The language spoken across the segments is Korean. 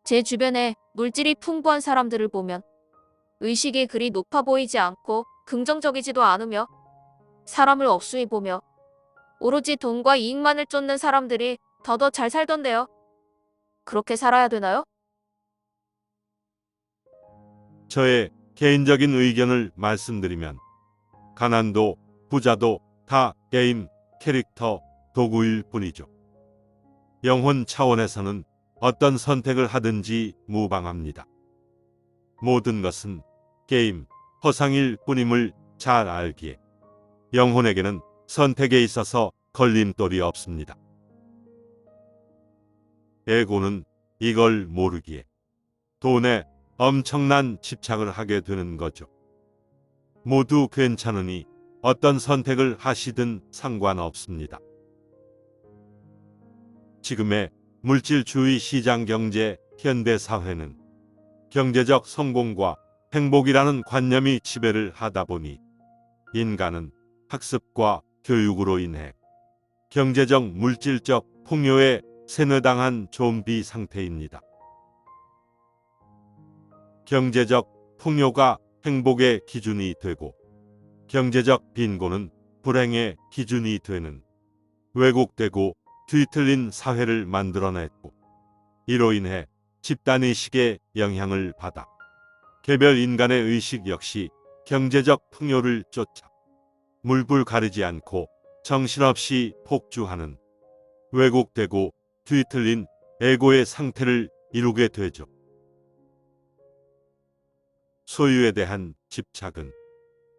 제 주변에 물질이 풍부한 사람들을 보면 의식이 그리 높아 보이지 않고 긍정적이지도 않으며 사람을 억수히 보며 오로지 돈과 이익만을 쫓는 사람들이 더더 잘 살던데요. 그렇게 살아야 되나요? 저의 개인적인 의견을 말씀드리면 가난도 부자도 다 게임 캐릭터 도구일 뿐이죠. 영혼 차원에서는 어떤 선택을 하든지 무방합니다. 모든 것은 게임 허상일 뿐임을 잘 알기에 영혼에게는 선택에 있어서 걸림돌이 없습니다. 에고는 이걸 모르기에 돈에 엄청난 집착을 하게 되는 거죠. 모두 괜찮으니 어떤 선택을 하시든 상관없습니다. 지금의 물질주의 시장 경제 현대 사회는 경제적 성공과 행복이라는 관념이 지배를 하다 보니 인간은 학습과 교육으로 인해 경제적 물질적 풍요에 세뇌당한 좀비 상태입니다. 경제적 풍요가 행복의 기준이 되고 경제적 빈곤은 불행의 기준이 되는 왜곡되고 뒤틀린 사회를 만들어냈고 이로 인해 집단의식의 영향을 받아 개별 인간의 의식 역시 경제적 풍요를 쫓아 물불 가리지 않고 정신없이 폭주하는 왜곡되고 뒤틀린 에고의 상태를 이루게 되죠. 소유에 대한 집착은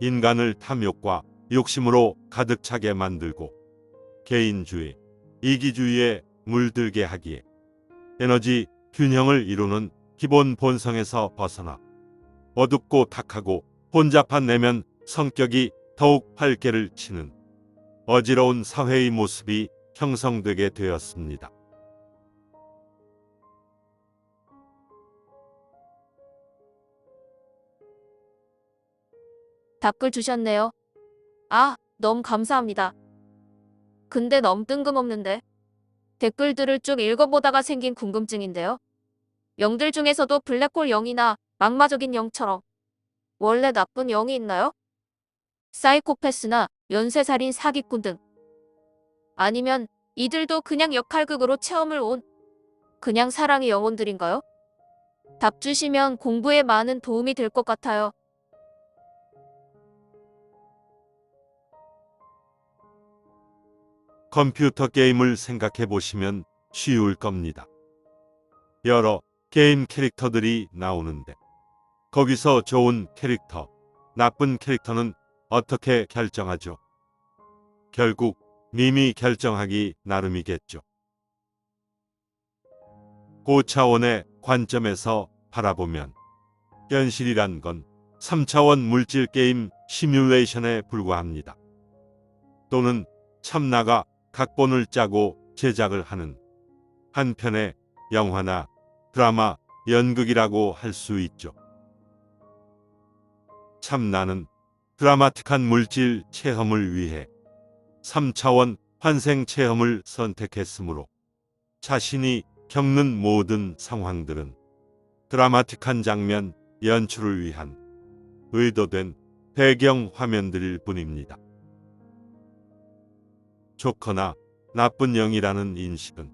인간을 탐욕과 욕심으로 가득 차게 만들고 개인주의, 이기주의에 물들게 하기에 에너지 균형을 이루는 기본 본성에서 벗어나 어둡고 탁하고 혼잡한 내면 성격이 더욱 활개를 치는 어지러운 사회의 모습이 형성되게 되었습니다. 댓글 주셨네요. 아, 너무 감사합니다. 근데 너무 뜬금없는데. 댓글들을 쭉 읽어보다가 생긴 궁금증인데요. 영들 중에서도 블랙홀 영이나 악마적인 영처럼 원래 나쁜 영이 있나요? 사이코패스나 연쇄살인 사기꾼 등. 아니면 이들도 그냥 역할극으로 체험을 온 그냥 사랑의 영혼들인가요? 답 주시면 공부에 많은 도움이 될 것 같아요. 컴퓨터 게임을 생각해 보시면 쉬울 겁니다. 여러 게임 캐릭터들이 나오는데 거기서 좋은 캐릭터, 나쁜 캐릭터는 어떻게 결정하죠? 결국 님이 결정하기 나름이겠죠. 고차원의 관점에서 바라보면 현실이란 건 3차원 물질 게임 시뮬레이션에 불과합니다. 또는 참나가 각본을 짜고 제작을 하는 한편의 영화나 드라마, 연극이라고 할 수 있죠. 참나는 드라마틱한 물질 체험을 위해 3차원 환생 체험을 선택했으므로 자신이 겪는 모든 상황들은 드라마틱한 장면 연출을 위한 의도된 배경 화면들일 뿐입니다. 좋거나 나쁜 영이라는 인식은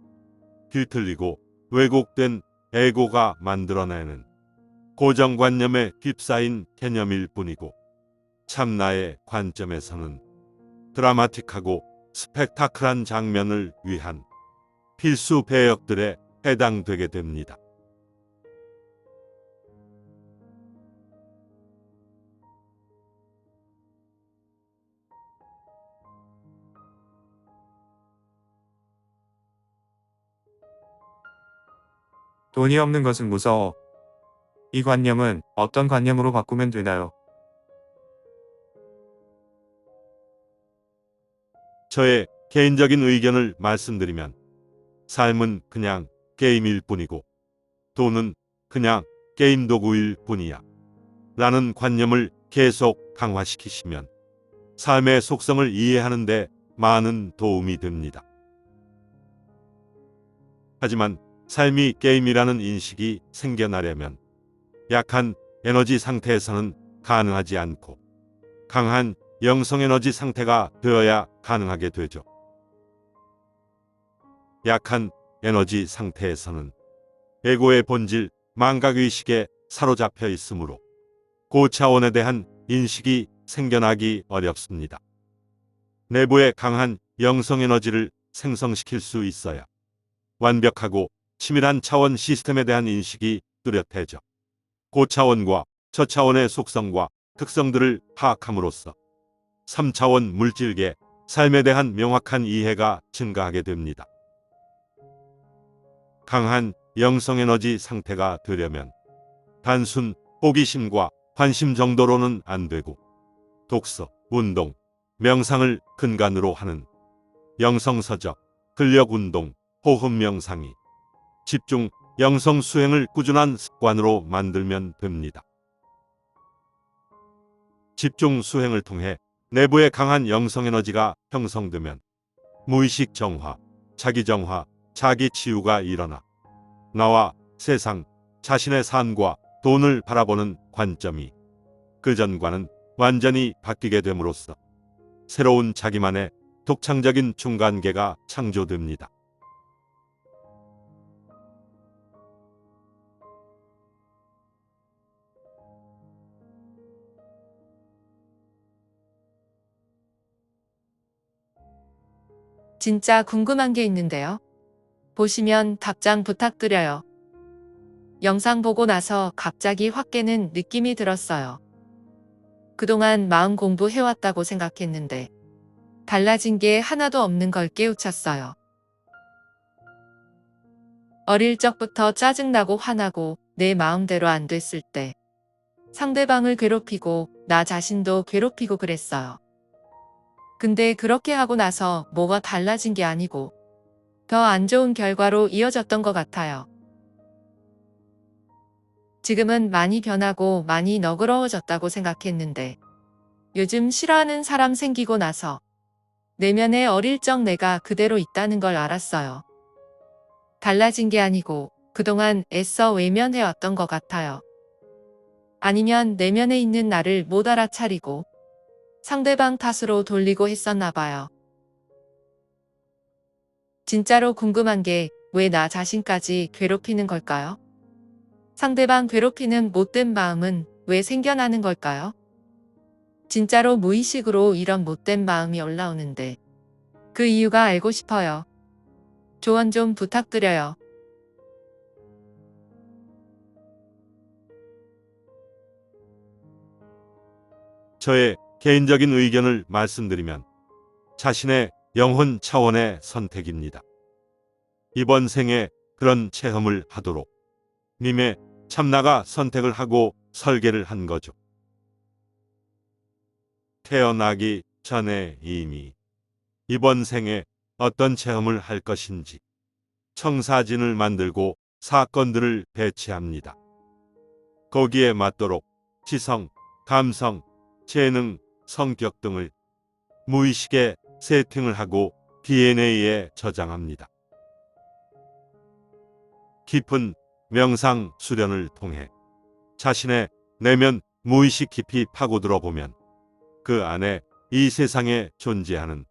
뒤틀리고 왜곡된 에고가 만들어내는 고정관념에 휩싸인 개념일 뿐이고 참나의 관점에서는 드라마틱하고 스펙타클한 장면을 위한 필수 배역들에 해당되게 됩니다. 돈이 없는 것은 무서워. 이 관념은 어떤 관념으로 바꾸면 되나요? 저의 개인적인 의견을 말씀드리면 삶은 그냥 게임일 뿐이고 돈은 그냥 게임 도구일 뿐이야 라는 관념을 계속 강화시키시면 삶의 속성을 이해하는 데 많은 도움이 됩니다. 하지만 삶이 게임이라는 인식이 생겨나려면 약한 에너지 상태에서는 가능하지 않고 강한 영성 에너지 상태가 되어야 가능하게 되죠. 약한 에너지 상태에서는 에고의 본질, 망각의식에 사로잡혀 있으므로 고차원에 대한 인식이 생겨나기 어렵습니다. 내부의 강한 영성 에너지를 생성시킬 수 있어야 완벽하고 치밀한 차원 시스템에 대한 인식이 뚜렷해져 고차원과 저차원의 속성과 특성들을 파악함으로써 3차원 물질계, 삶에 대한 명확한 이해가 증가하게 됩니다. 강한 영성 에너지 상태가 되려면 단순 호기심과 관심 정도로는 안 되고 독서, 운동, 명상을 근간으로 하는 영성서적, 근력운동, 호흡 명상이 집중, 영성 수행을 꾸준한 습관으로 만들면 됩니다. 집중 수행을 통해 내부의 강한 영성 에너지가 형성되면 무의식 정화, 자기 정화, 자기 치유가 일어나 나와 세상, 자신의 삶과 돈을 바라보는 관점이 그전과는 완전히 바뀌게 됨으로써 새로운 자기만의 독창적인 중간계가 창조됩니다. 진짜 궁금한 게 있는데요. 보시면 답장 부탁드려요. 영상 보고 나서 갑자기 확 깨는 느낌이 들었어요. 그동안 마음 공부해왔다고 생각했는데 달라진 게 하나도 없는 걸 깨우쳤어요. 어릴 적부터 짜증나고 화나고 내 마음대로 안 됐을 때 상대방을 괴롭히고 나 자신도 괴롭히고 그랬어요. 근데 그렇게 하고 나서 뭐가 달라진 게 아니고 더 안 좋은 결과로 이어졌던 것 같아요. 지금은 많이 변하고 많이 너그러워졌다고 생각했는데 요즘 싫어하는 사람 생기고 나서 내면의 어릴 적 내가 그대로 있다는 걸 알았어요. 달라진 게 아니고 그동안 애써 외면해왔던 것 같아요. 아니면 내면에 있는 나를 못 알아차리고 상대방 탓으로 돌리고 했었나 봐요. 진짜로 궁금한 게 왜 나 자신까지 괴롭히는 걸까요? 상대방 괴롭히는 못된 마음은 왜 생겨나는 걸까요? 진짜로 무의식으로 이런 못된 마음이 올라오는데 그 이유가 알고 싶어요. 조언 좀 부탁드려요. 저의 개인적인 의견을 말씀드리면 자신의 영혼 차원의 선택입니다. 이번 생에 그런 체험을 하도록 님의 참나가 선택을 하고 설계를 한 거죠. 태어나기 전에 이미 이번 생에 어떤 체험을 할 것인지 청사진을 만들고 사건들을 배치합니다. 거기에 맞도록 지성, 감성, 재능, 성격 등을 무의식에 세팅을 하고 DNA에 저장합니다. 깊은 명상 수련을 통해 자신의 내면 무의식 깊이 파고들어 보면 그 안에 이 세상에 존재하는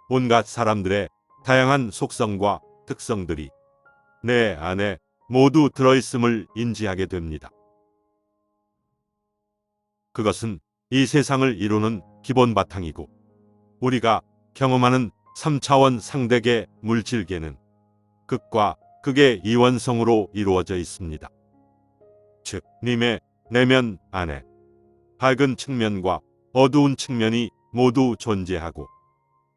온갖 사람들의 다양한 속성과 특성들이 내 안에 모두 들어있음을 인지하게 됩니다. 그것은 이 세상을 이루는 기본 바탕이고 우리가 경험하는 3차원 상대계 물질계는 극과 극의 이원성으로 이루어져 있습니다. 즉, 님의 내면 안에 밝은 측면과 어두운 측면이 모두 존재하고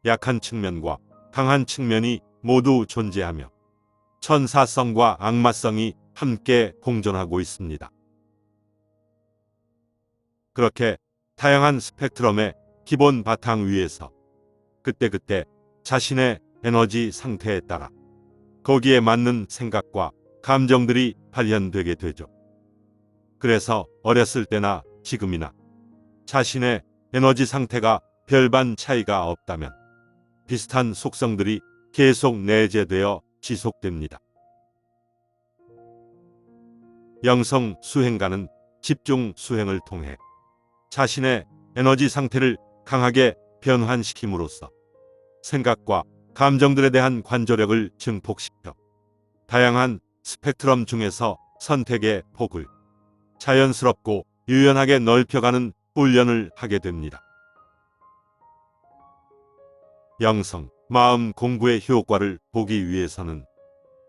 약한 측면과 강한 측면이 모두 존재하며 천사성과 악마성이 함께 공존하고 있습니다. 그렇게 다양한 스펙트럼의 기본 바탕 위에서 그때그때 자신의 에너지 상태에 따라 거기에 맞는 생각과 감정들이 발현되게 되죠. 그래서 어렸을 때나 지금이나 자신의 에너지 상태가 별반 차이가 없다면 비슷한 속성들이 계속 내재되어 지속됩니다. 영성 수행가는 집중 수행을 통해 자신의 에너지 상태를 강하게 변환시킴으로써 생각과 감정들에 대한 관조력을 증폭시켜 다양한 스펙트럼 중에서 선택의 폭을 자연스럽고 유연하게 넓혀가는 훈련을 하게 됩니다. 영성, 마음 공부의 효과를 보기 위해서는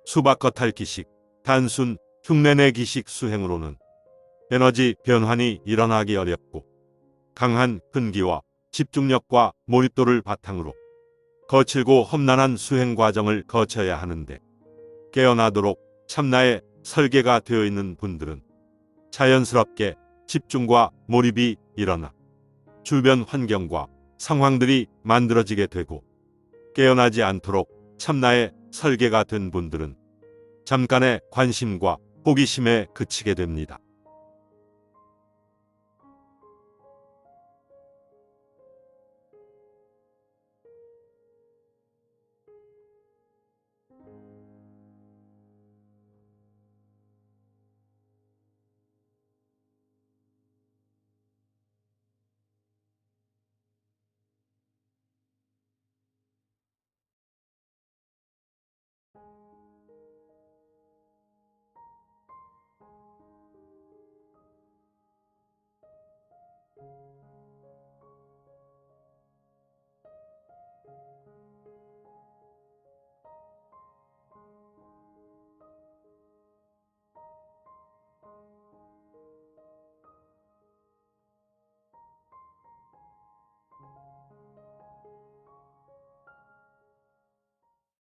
수박 겉핥기식, 단순 흉내내기식 수행으로는 에너지 변환이 일어나기 어렵고 강한 끈기와 집중력과 몰입도를 바탕으로 거칠고 험난한 수행 과정을 거쳐야 하는데 깨어나도록 참나의 설계가 되어 있는 분들은 자연스럽게 집중과 몰입이 일어나 주변 환경과 상황들이 만들어지게 되고 깨어나지 않도록 참나의 설계가 된 분들은 잠깐의 관심과 호기심에 그치게 됩니다.